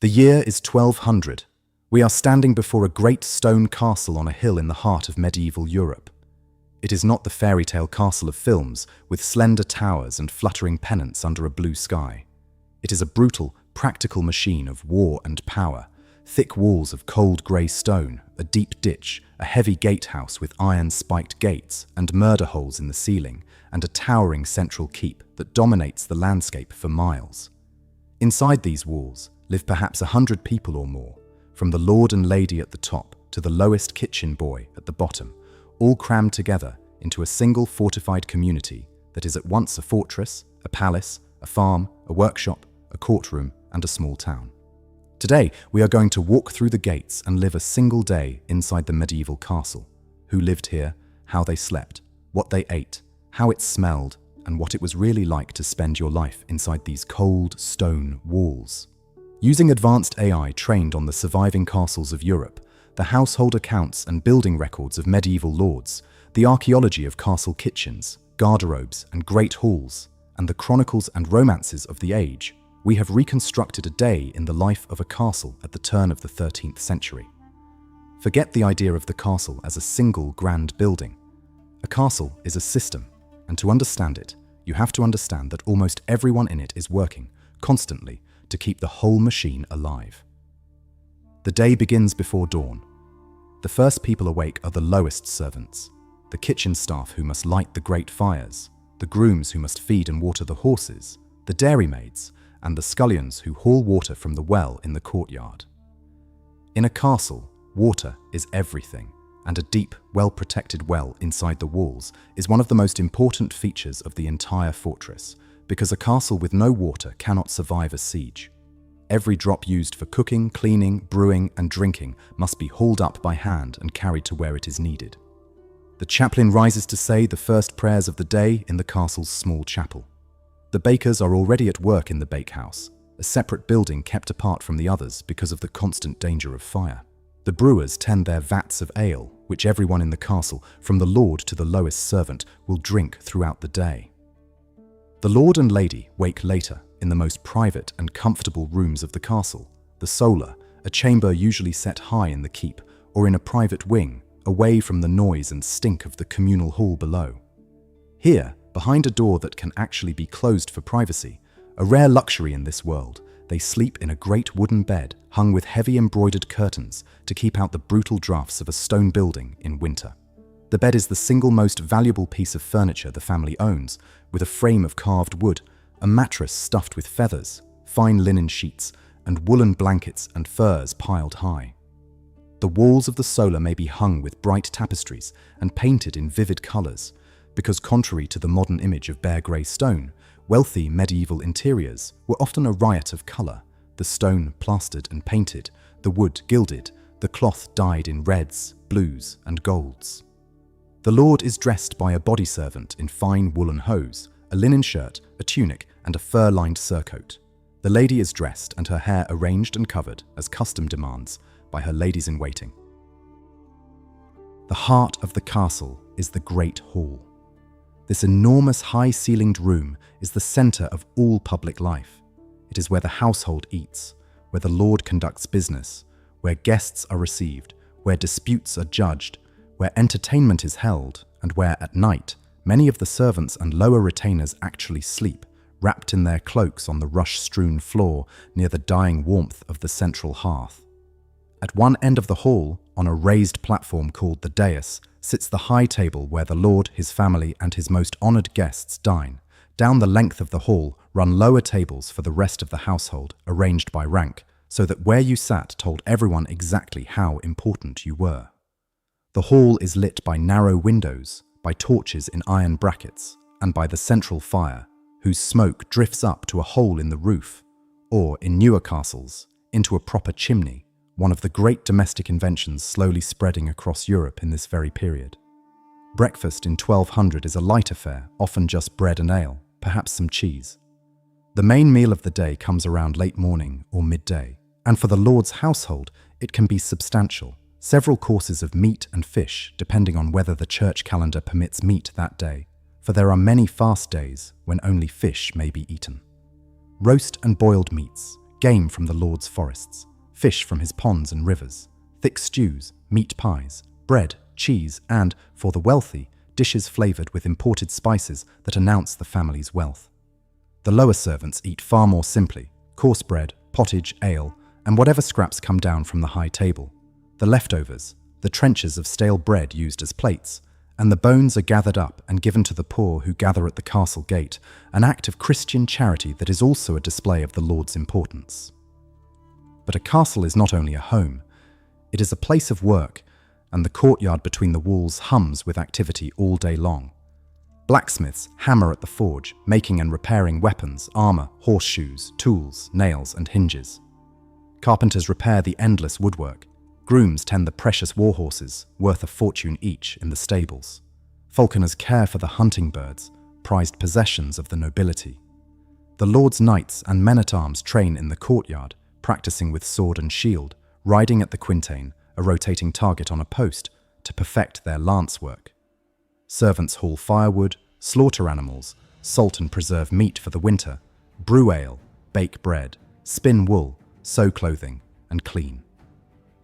The year is 1200. We are standing before a great stone castle on a hill in the heart of medieval Europe. It is not the fairy tale castle of films, with slender towers and fluttering pennants under a blue sky. It is a brutal, practical machine of war and power. Thick walls of cold grey stone, a deep ditch, a heavy gatehouse with iron-spiked gates and murder holes in the ceiling, and a towering central keep that dominates the landscape for miles. Inside these walls live perhaps 100 people or more, from the lord and lady at the top to the lowest kitchen boy at the bottom, all crammed together into a single fortified community that is at once a fortress, a palace, a farm, a workshop, a courtroom, and a small town. Today, we are going to walk through the gates and live a single day inside the medieval castle. Who lived here, how they slept, what they ate, how it smelled, and what it was really like to spend your life inside these cold stone walls. Using advanced AI trained on the surviving castles of Europe, the household accounts and building records of medieval lords, the archaeology of castle kitchens, garderobes, and great halls, and the chronicles and romances of the age, we have reconstructed a day in the life of a castle at the turn of the 13th century. Forget the idea of the castle as a single grand building. A castle is a system, and to understand it, you have to understand that almost everyone in it is working, constantly, to keep the whole machine alive. The day begins before dawn. The first people awake are the lowest servants, the kitchen staff who must light the great fires, the grooms who must feed and water the horses, the dairymaids, and the scullions who haul water from the well in the courtyard. In a castle, water is everything, and a deep, well-protected well inside the walls is one of the most important features of the entire fortress, because a castle with no water cannot survive a siege. Every drop used for cooking, cleaning, brewing, and drinking must be hauled up by hand and carried to where it is needed. The chaplain rises to say the first prayers of the day in the castle's small chapel. The bakers are already at work in the bakehouse, a separate building kept apart from the others because of the constant danger of fire. The brewers tend their vats of ale, which everyone in the castle, from the lord to the lowest servant, will drink throughout the day. The lord and lady wake later in the most private and comfortable rooms of the castle, the solar, a chamber usually set high in the keep, or in a private wing, away from the noise and stink of the communal hall below. Here, behind a door that can actually be closed for privacy, a rare luxury in this world, they sleep in a great wooden bed hung with heavy embroidered curtains to keep out the brutal drafts of a stone building in winter. The bed is the single most valuable piece of furniture the family owns, with a frame of carved wood, a mattress stuffed with feathers, fine linen sheets, and woolen blankets and furs piled high. The walls of the solar may be hung with bright tapestries and painted in vivid colors, because contrary to the modern image of bare grey stone, wealthy medieval interiors were often a riot of color, the stone plastered and painted, the wood gilded, the cloth dyed in reds, blues, and golds. The lord is dressed by a body servant in fine woolen hose, a linen shirt, a tunic, and a fur-lined surcoat. The lady is dressed and her hair arranged and covered, as custom demands, by her ladies-in-waiting. The heart of the castle is the Great Hall. This enormous high-ceilinged room is the center of all public life. It is where the household eats, where the lord conducts business, where guests are received, where disputes are judged, where entertainment is held, and where, at night, many of the servants and lower retainers actually sleep, wrapped in their cloaks on the rush-strewn floor near the dying warmth of the central hearth. At one end of the hall, on a raised platform called the dais, sits the high table where the lord, his family, and his most honored guests dine. Down the length of the hall run lower tables for the rest of the household, arranged by rank, so that where you sat told everyone exactly how important you were. The hall is lit by narrow windows, by torches in iron brackets, and by the central fire, whose smoke drifts up to a hole in the roof, or, in newer castles, into a proper chimney, one of the great domestic inventions slowly spreading across Europe in this very period. Breakfast in 1200 is a light affair, often just bread and ale, perhaps some cheese. The main meal of the day comes around late morning or midday, and for the lord's household, it can be substantial, several courses of meat and fish, depending on whether the church calendar permits meat that day, for there are many fast days when only fish may be eaten. Roast and boiled meats, game from the lord's forests, fish from his ponds and rivers, thick stews, meat pies, bread, cheese, and, for the wealthy, dishes flavoured with imported spices that announce the family's wealth. The lower servants eat far more simply: coarse bread, pottage, ale, and whatever scraps come down from the high table. The leftovers, the trenchers of stale bread used as plates, and the bones are gathered up and given to the poor who gather at the castle gate, an act of Christian charity that is also a display of the lord's importance. But a castle is not only a home, it is a place of work, and the courtyard between the walls hums with activity all day long. Blacksmiths hammer at the forge, making and repairing weapons, armor, horseshoes, tools, nails, and hinges. Carpenters repair the endless woodwork. Grooms tend the precious war horses, worth a fortune each, in the stables. Falconers care for the hunting birds, prized possessions of the nobility. The lord's knights and men-at-arms train in the courtyard, practicing with sword and shield, riding at the quintain, a rotating target on a post, to perfect their lance work. Servants haul firewood, slaughter animals, salt and preserve meat for the winter, brew ale, bake bread, spin wool, sew clothing, and clean.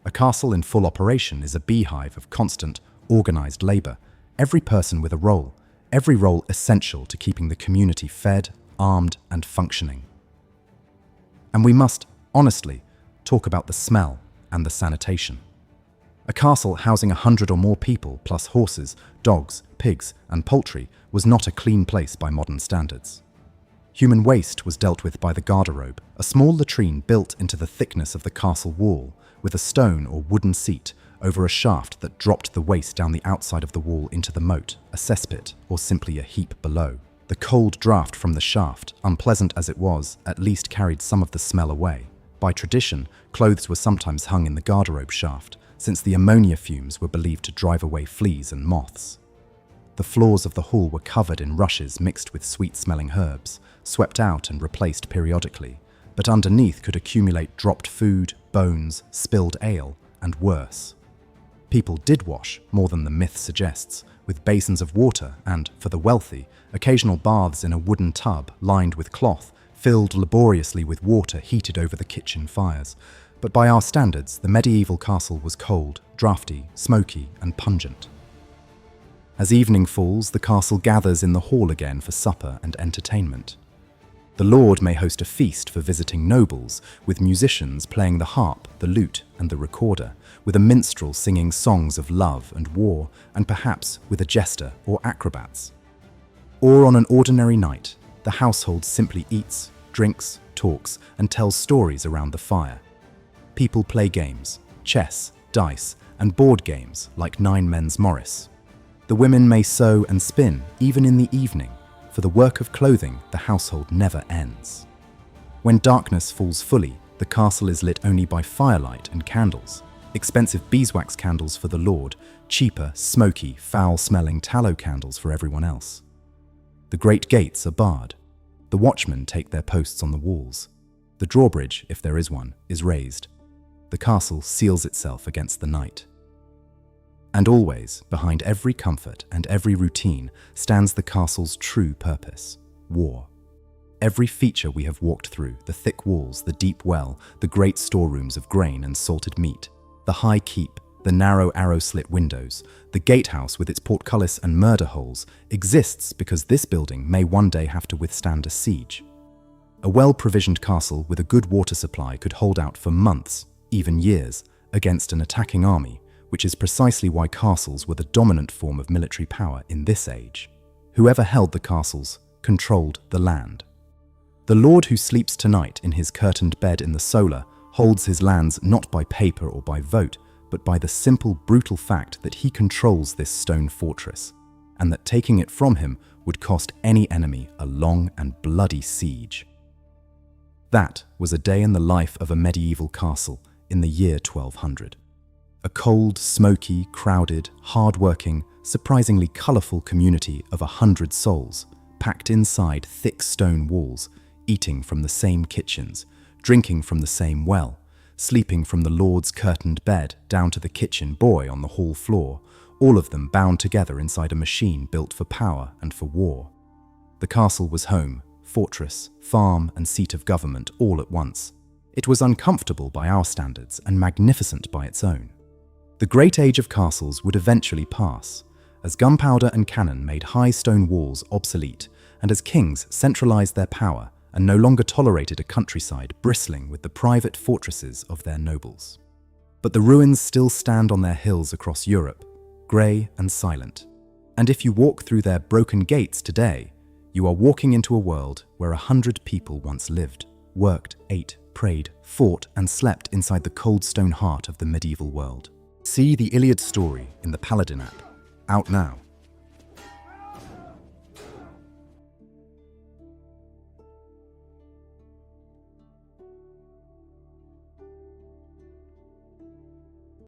A castle in full operation is a beehive of constant, organized labor, every person with a role, every role essential to keeping the community fed, armed, and functioning. And we must, honestly, talk about the smell and the sanitation. A castle housing 100 or more people, plus horses, dogs, pigs, and poultry, was not a clean place by modern standards. Human waste was dealt with by the garderobe, a small latrine built into the thickness of the castle wall, with a stone or wooden seat over a shaft that dropped the waste down the outside of the wall into the moat, a cesspit, or simply a heap below. The cold draught from the shaft, unpleasant as it was, at least carried some of the smell away. By tradition, clothes were sometimes hung in the garderobe shaft, since the ammonia fumes were believed to drive away fleas and moths. The floors of the hall were covered in rushes mixed with sweet-smelling herbs, swept out and replaced periodically, but underneath could accumulate dropped food, bones, spilled ale, and worse. People did wash, more than the myth suggests, with basins of water and, for the wealthy, occasional baths in a wooden tub lined with cloth, filled laboriously with water heated over the kitchen fires. But by our standards, the medieval castle was cold, draughty, smoky, and pungent. As evening falls, the castle gathers in the hall again for supper and entertainment. The lord may host a feast for visiting nobles, with musicians playing the harp, the lute, and the recorder, with a minstrel singing songs of love and war, and perhaps with a jester or acrobats. Or on an ordinary night, the household simply eats, drinks, talks, and tells stories around the fire. People play games, chess, dice, and board games like Nine Men's Morris. The women may sew and spin, even in the evening. For the work of clothing, the household never ends. When darkness falls fully, the castle is lit only by firelight and candles. Expensive beeswax candles for the lord, cheaper, smoky, foul-smelling tallow candles for everyone else. The great gates are barred. The watchmen take their posts on the walls. The drawbridge, if there is one, is raised. The castle seals itself against the night. And always, behind every comfort and every routine, stands the castle's true purpose: war. Every feature we have walked through, the thick walls, the deep well, the great storerooms of grain and salted meat, the high keep, the narrow arrow-slit windows, the gatehouse with its portcullis and murder holes, exists because this building may one day have to withstand a siege. A well-provisioned castle with a good water supply could hold out for months, even years, against an attacking army, which is precisely why castles were the dominant form of military power in this age. Whoever held the castles controlled the land. The lord who sleeps tonight in his curtained bed in the solar holds his lands not by paper or by vote, but by the simple, brutal fact that he controls this stone fortress, and that taking it from him would cost any enemy a long and bloody siege. That was a day in the life of a medieval castle in the year 1200. A cold, smoky, crowded, hard-working, surprisingly colourful community of 100 souls, packed inside thick stone walls, eating from the same kitchens, drinking from the same well, sleeping from the lord's curtained bed down to the kitchen boy on the hall floor, all of them bound together inside a machine built for power and for war. The castle was home, fortress, farm, and seat of government all at once. It was uncomfortable by our standards and magnificent by its own. The great age of castles would eventually pass, as gunpowder and cannon made high stone walls obsolete, and as kings centralized their power and no longer tolerated a countryside bristling with the private fortresses of their nobles. But the ruins still stand on their hills across Europe, grey and silent. And if you walk through their broken gates today, you are walking into a world where 100 people once lived, worked, ate, prayed, fought, and slept inside the cold stone heart of the medieval world. See the Iliad story in the Paladin app, out now.